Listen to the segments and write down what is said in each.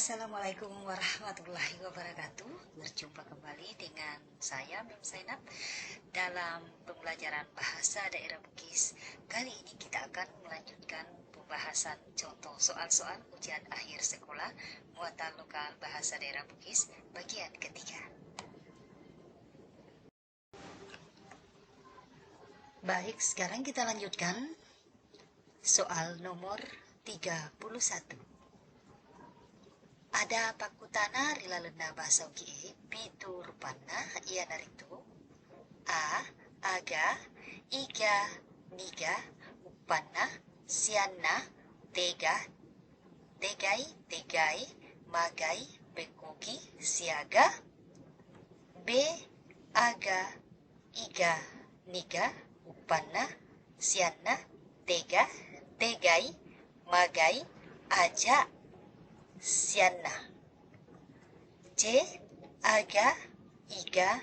Assalamualaikum warahmatullahi wabarakatuh. Berjumpa kembali dengan saya Mim Zainab dalam pembelajaran bahasa daerah Bugis. Kali ini kita akan melanjutkan pembahasan contoh soal-soal ujian akhir sekolah muatan lokal bahasa daerah Bugis bagian ketiga. Baik, sekarang kita lanjutkan soal nomor 31. Ada pakutana rilalena bahasa ugie pitu rupana ia naritu a aga iga niga upana siana tega tegai magai bekogi siaga b aga iga niga upana siana tegai magai aja siana. C aga iga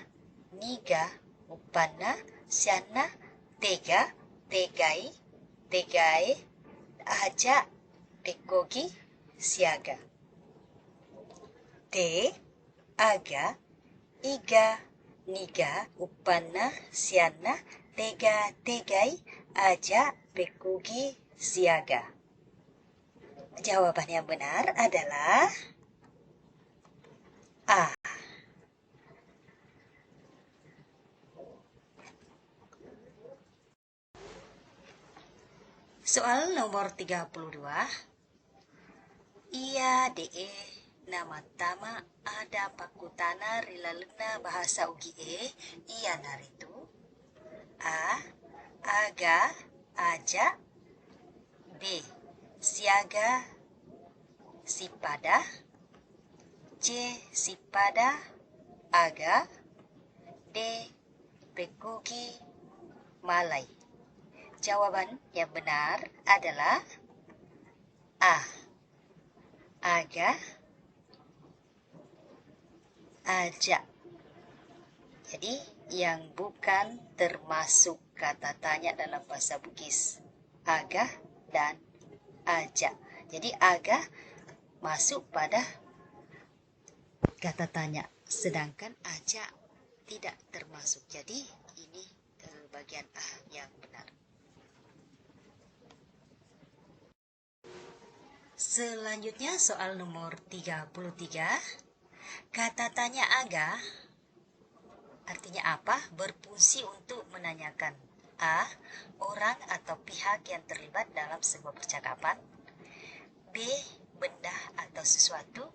niga upana siana tegai aja bekogi siaga. D aga iga niga upana siana tegai aja bekogi siaga. Jawaban yang benar adalah A. Soal nomor 32. Iya de nama tama ada pakutana rilalena bahasa ugie iya naritu A. Aga aja B. Siaga sipada C. Sipada aga D. Bekogi malai. Jawaban yang benar adalah A. Aga aja. Jadi yang bukan termasuk kata tanya dalam bahasa Bugis aga dan aja. Jadi aga masuk pada kata tanya, sedangkan aja tidak termasuk. Jadi ini bagian A yang benar. Selanjutnya soal nomor 33. Kata tanya aga artinya apa? Berfungsi untuk menanyakan A. Orang atau pihak yang terlibat dalam sebuah percakapan. B. Benda atau sesuatu,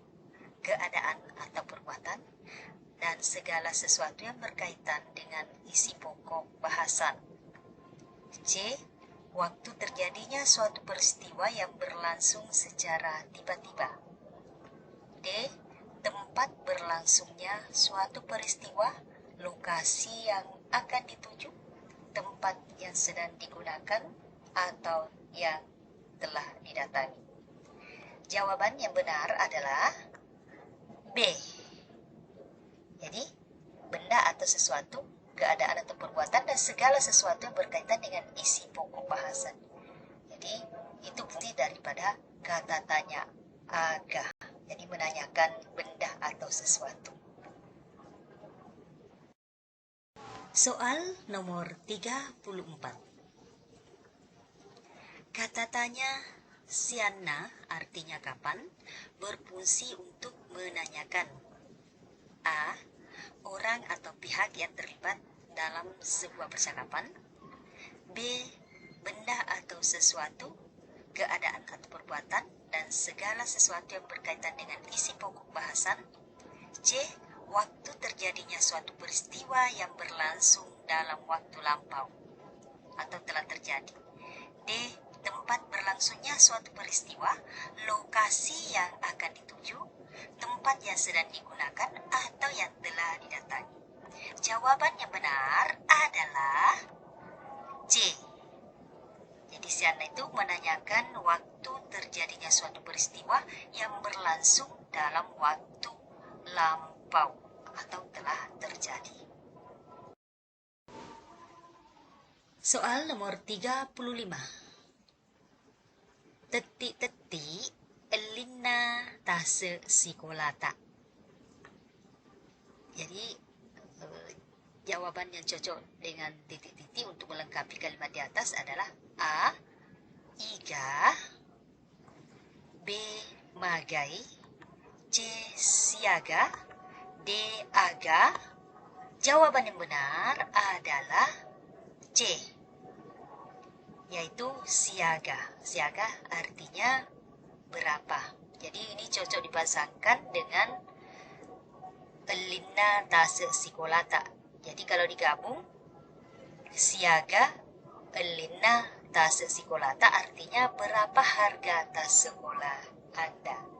keadaan atau perbuatan, dan segala sesuatu yang berkaitan dengan isi pokok bahasan. C. Waktu terjadinya suatu peristiwa yang berlangsung secara tiba-tiba. D. Tempat berlangsungnya suatu peristiwa, lokasi yang akan dituju, tempat yang sedang digunakan, atau yang telah didatangi. Jawaban yang benar adalah B. Jadi, benda atau sesuatu, keadaan atau perbuatan, dan segala sesuatu yang berkaitan dengan isi pokok bahasan. Jadi, itu fungsi daripada kata tanya aga. Jadi, menanyakan benda atau sesuatu. Soal nomor 34. Kata tanya siana artinya kapan berfungsi untuk menanyakan A. Orang atau pihak yang terlibat dalam sebuah percakapan. B. Benda atau sesuatu, keadaan atau perbuatan, dan segala sesuatu yang berkaitan dengan isi pokok bahasan. C. Waktu terjadinya suatu peristiwa yang berlangsung dalam waktu lampau atau telah terjadi. D. Tempat berlangsungnya suatu peristiwa, lokasi yang akan dituju, tempat yang sedang digunakan, atau yang telah didatangi. Jawaban yang benar adalah C. Jadi siana itu menanyakan waktu terjadinya suatu peristiwa yang berlangsung dalam waktu lampau atau telah terjadi. Soal nomor 35. Tetik-tetik elina tase sikolata. Jadi jawaban yang cocok dengan titik-titik untuk melengkapi kalimat di atas adalah A. Iga, B. Magai, C. Siaga, D. Aga. Jawaban yang benar adalah C, yaitu siaga. Siaga artinya berapa. Jadi ini cocok dipasangkan dengan elina tase sikolata. Jadi kalau digabung, siaga elina tase sikolata artinya berapa harga tas sekolah Anda.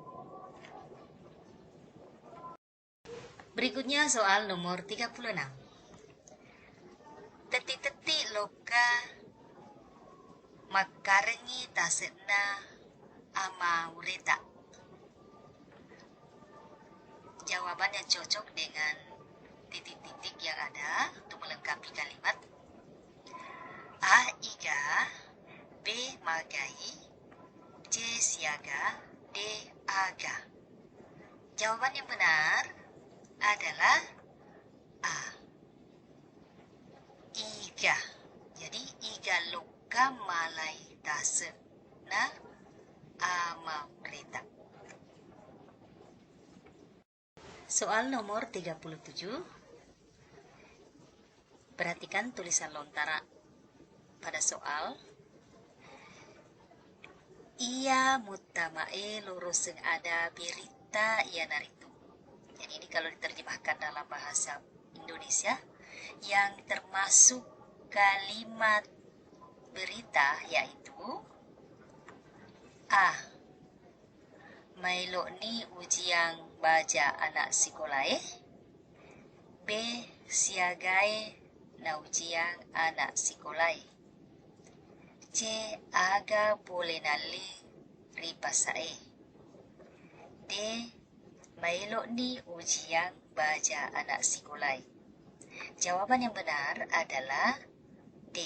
Berikutnya soal nomor 36. Teti-teti loka makarengi tasena ama ureta. Jawaban yang cocok dengan titik-titik yang ada untuk melengkapi kalimat A. Iga, B. Magai, C. Siaga, D. Aga. Jawaban yang benar adalah A. Iga. Jadi iga loka malai tase na ama ureta. Soal nomor 37. Perhatikan tulisan lontara pada soal. Ia mutamae luruseng ada berita ia naritu. Jadi ini kalau diterjemahkan dalam bahasa Indonesia, yang termasuk kalimat berita yaitu A. Mailo ni ujian baca anak sekolah, B. Siagai na ujian anak sekolah, C. Aga boleh nali ripasae, D. Mailo ni ujian baca anak sekolah. Jawaban yang benar adalah D.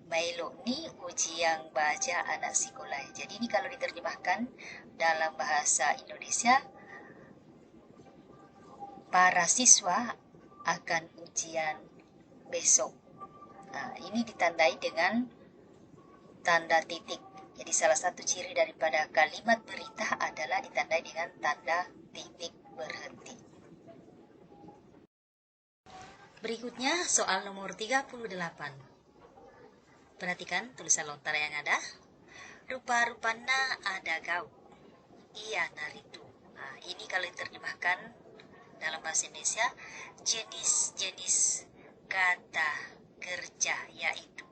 Mailo ni ujian baca anak sekolah. Jadi ini kalau diterjemahkan dalam bahasa Indonesia, para siswa akan ujian besok. Nah, ini ditandai dengan tanda titik. Jadi salah satu ciri daripada kalimat berita adalah ditandai dengan tanda titik berhenti. Berikutnya soal nomor 38. Perhatikan tulisan lontara yang ada. Rupa-rupana ada gau. Ia naritu. Nah, ini kalau diterjemahkan dalam bahasa Indonesia, jenis-jenis kata kerja yaitu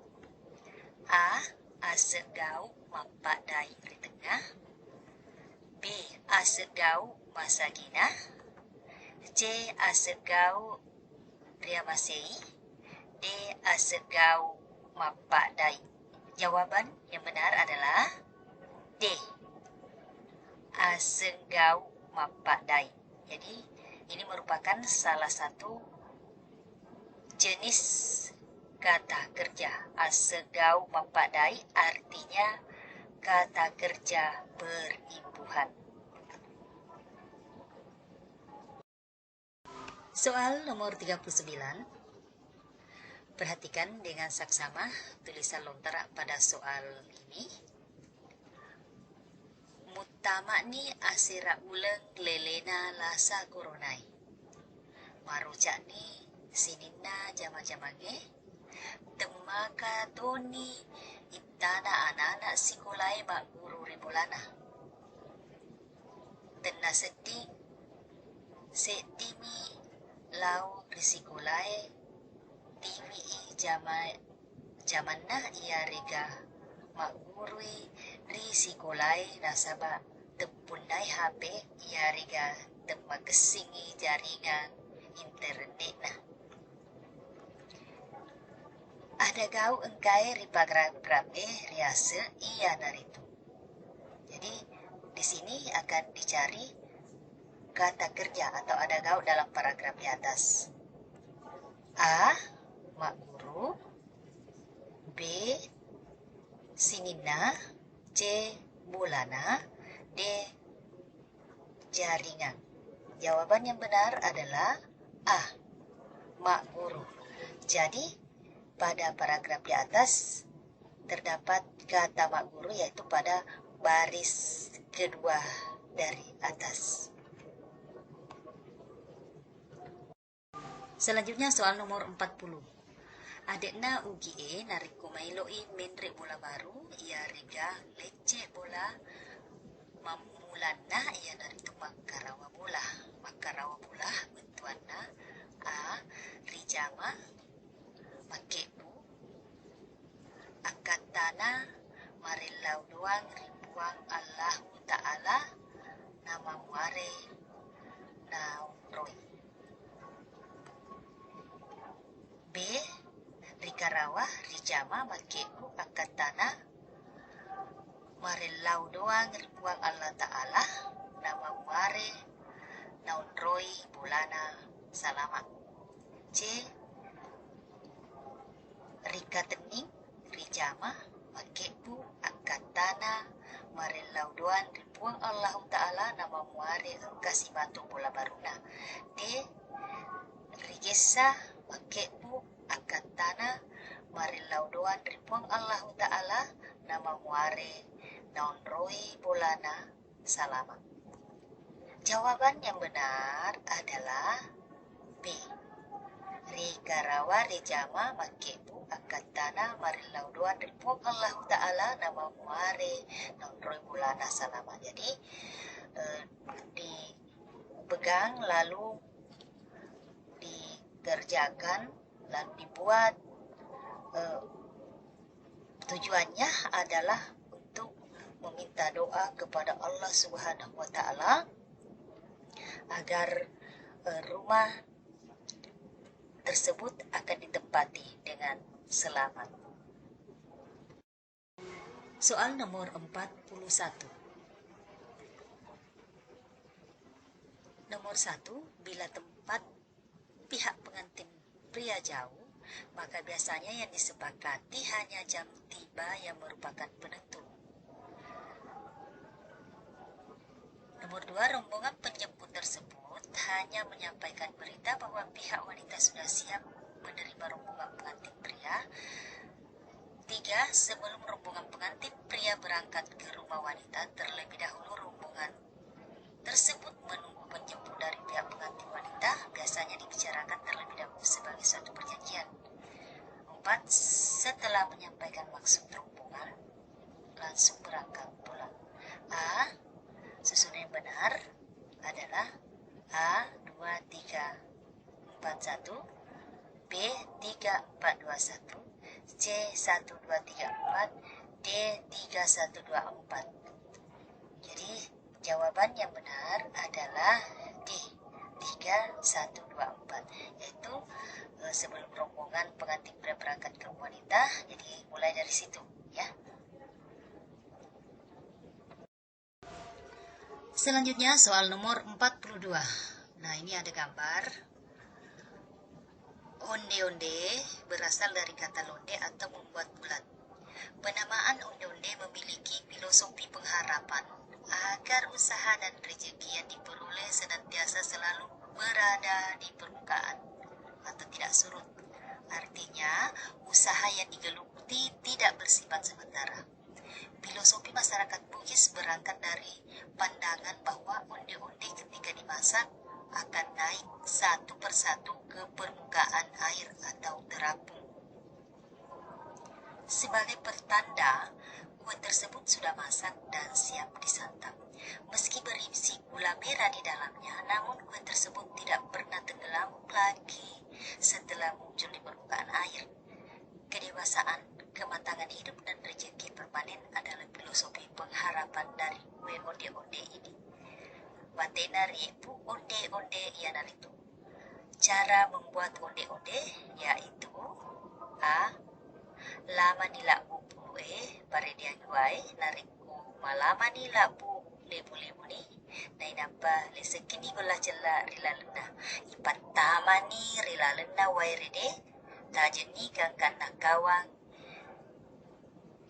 A. Asegau mapadai di tengah, B. Asegau masagina, C. Asegau riamasei, D. Asegau mapadai. Jawaban yang benar adalah D. Asegau mapadai. Jadi ini merupakan salah satu jenis kata kerja. Asegau mapadai artinya kata kerja berimbuhan. Soal nomor 39. Perhatikan dengan saksama tulisan lontara pada soal ini. Mutama ni asira uleng lelena lasa koronai. Maruca ni sinina jama-jamange. Temaka toni itana anak-anak sekolai mak guru rimulana. Tena setimi lau risikolai timi jamanna ia rega mak gurui risikolai nasaba tepunai HP ia rega temagesingi jaringan internet nah. Ada gau engkai ripagrab riase iya naritu. Jadi di sini akan dicari kata kerja atau ada gau dalam paragraf di atas. A. Mak guru, B. Sinina, C. Bulana, D. jaringan. Jawaban yang benar adalah A. Mak guru. Jadi, pada paragraf di atas terdapat kata mak guru yaitu pada baris kedua dari atas. Selanjutnya soal nomor 40. Adekna ugie narik kumailoi menre bola baru, ia rega lece bola mamulana ia narik tu makarawa bola. Makarawa bola bentuanna A. Rijama makebu akatana marilau doang ribuang Allahu Ta'ala nama muare nauroi. B. Rikarawa rijama makebu akatana marilau doang ribuang Allah Ta'ala nama muare nauroi bulana salamat. C. Rika tening rijama makebu akatana marilau doan ribuang Allah Ta'ala nama muare kasih batu bola baruna. D. Rigesa makebu akatana marilau doan ribuang Allah Ta'ala nama muare naunroi bolana salama. Jawaban yang benar adalah B. Rikarawa rijama makebu akatana marilau doan ribuang Allah Ta'ala nama muare naunroi bolana salama. Jadi dipegang lalu dikerjakan lalu dibuat. Tujuannya adalah untuk meminta doa kepada Allah Subhanahu wa Ta'ala agar rumah tersebut akan ditempati dengan selamat. Soal nomor 41. Nomor 1, bila tempat pihak pengantin pria jauh, maka biasanya yang disepakati hanya jam tiba yang merupakan penentu. Nomor 2, rombongan penjemput tersebut hanya menyampaikan berita bahwa pihak wanita sudah siap menerima rombongan pengantin pria. 3, sebelum rombongan pengantin pria berangkat ke rumah wanita, terlebih dahulu rombongan tersebut menunggu penjemput dari pihak pengantin wanita, biasanya dibicarakan terlebih dahulu sebagai suatu perjanjian. 4, setelah menyampaikan maksud rombongan, langsung berangkat pulang. A. Susunan yang benar adalah A. 2, 3, 4, 1, B. 3, 4, 2, 1, C. 1, 2, 3, 4, D. 3, 1, 2, 4. Jadi jawaban yang benar adalah D. 3, 1, 2, 4, yaitu sebelum rombongan pengantin pria berangkat ke wanita. Jadi mulai dari situ ya. Selanjutnya soal nomor 42. Nah, ini ada gambar onde-onde berasal dari kata londe atau membuat bulat. Penamaan onde-onde memiliki filosofi pengharapan agar usaha dan rezeki yang diperoleh senantiasa selalu berada di permukaan atau tidak surut. Artinya, usaha yang digeluti tidak bersifat sementara. Filosofi masyarakat Bugis berangkat dari pandangan bahwa onde-onde ketika dimasak akan naik satu persatu ke permukaan air atau terapung. Sebagai pertanda, kue tersebut sudah masak dan siap disantap. Meski berisi gula merah di dalamnya, namun kue tersebut tidak pernah tenggelam lagi setelah muncul di permukaan air. Kedewasaan, kematangan hidup dan rezeki permanen adalah filosofi pengharapan dari kue onde-onde ini. Batena ribu onde-onde iana itu. Cara membuat onde-onde yaitu A. Lama nilabu pue paredian guai nariku malama nilabu lebu-lebu ni nainapa lesekini gola cela rilalena ipatama ni rilalena wairede tajeni kangkan nakawang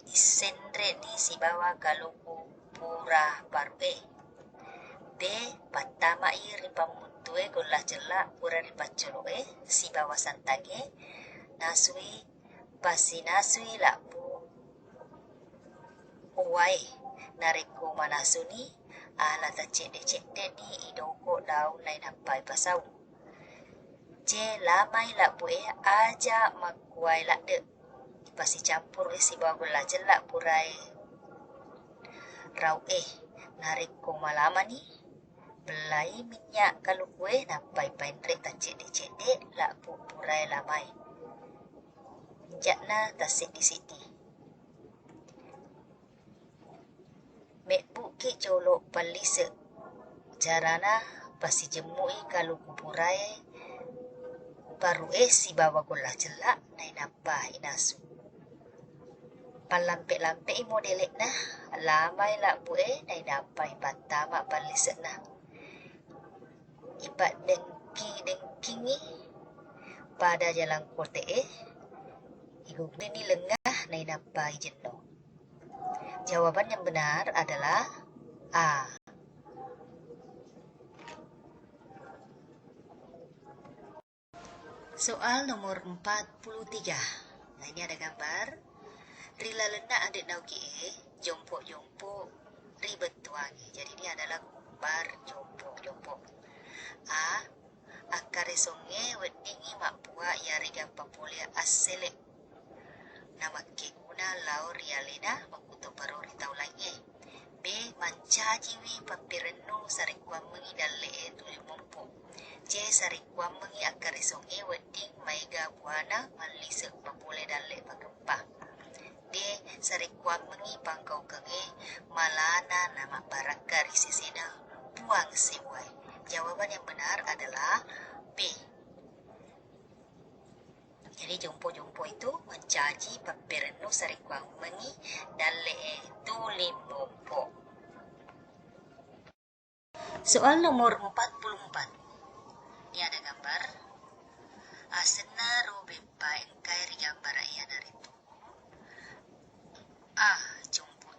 isendre di sibawa galuku pura barbe. B. pertama riba mutue golah jelak pura riba coloe si bawasan tage nasui pasi nasui lapu uwai nariko manasuni ala ta cede ni idoko daun lain napai pasau je lamai lapu aja makuai lakde pasi campur si bagol la jelak purai rau nariko malama ni belai minyak kalau kue napai painrek ta cede lapu purai lamai jakna ta siti mek buki colok palise jarana pasi jemui kalau kupurai baru si bawa gola jelak nai napa inasu palampe modelek nah lamai la bue nai napa patama palise nah ibat dengkingi pada jalan kote ibu ni lengah nai napa jenno. Jawaban yang benar adalah A. Soal nomor 43. Nah, ini ada gambar. Rila lena adik nauki jompo ribet tuangi. Jadi ini adalah gambar jompo. A. Akare songe wedingi mapua ya riga papulia asele. Nama keguna lau rialena makuto baru ritau lagi. B. Mancajiwi papirenu sarikuang mengi dalle tu mumpu. C. Sarikuang mengi akare songe weding maiga buana malise papule dalle pagempa. D. Sarikuang mengi pangkau kenge malana nama barakari sisina buang siwai. Jawaban yang benar adalah B. Jadi jompo itu mencaji papirenu sarikuang mengi dalle tulim mumpu. Soal nomor 44. Ini ada gambar. Asena robe engkai ri gambar iya dari itu. A. Jompo.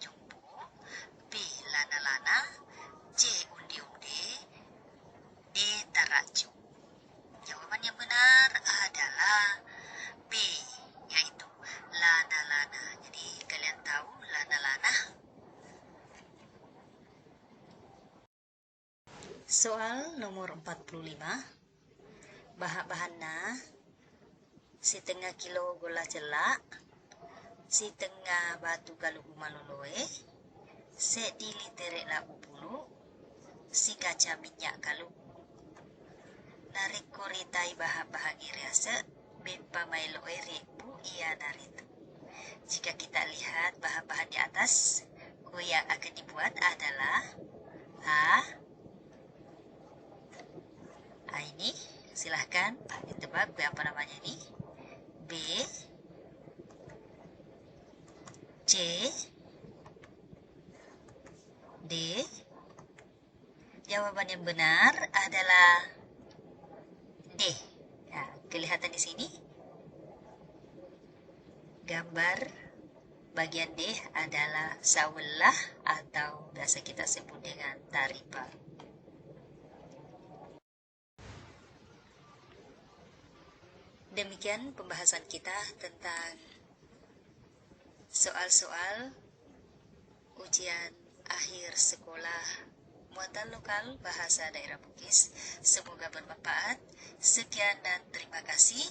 B. Lana. C. Undi. D. Taracu. Jawaban yang benar adalah B, yaitu lana. Jadi kalian tahu lana. Soal nomor 45. Bahan-bahanna setengah kilo gula jelak, setengah batu galugu maloloe, sedili terek labu bulu, si kaca minyak galugu. Narik koritai bahan-bahan iriase bepa mailoe ribu ia naritu. Jika kita lihat bahan-bahan di atas, kue yang akan dibuat adalah ini silahkan ditebak kue apa namanya ini. B, C, D. Jawaban yang benar adalah D. Nah, kelihatan di sini gambar bagian D adalah sawellah atau biasa kita sebut dengan taripa. Demikian pembahasan kita tentang soal-soal ujian akhir sekolah muatan lokal bahasa daerah Bugis. Semoga bermanfaat. Sekian dan terima kasih.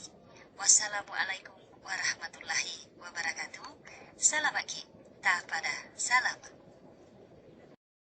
Wassalamualaikum warahmatullahi wabarakatuh. Salam aki. Ta pada salam.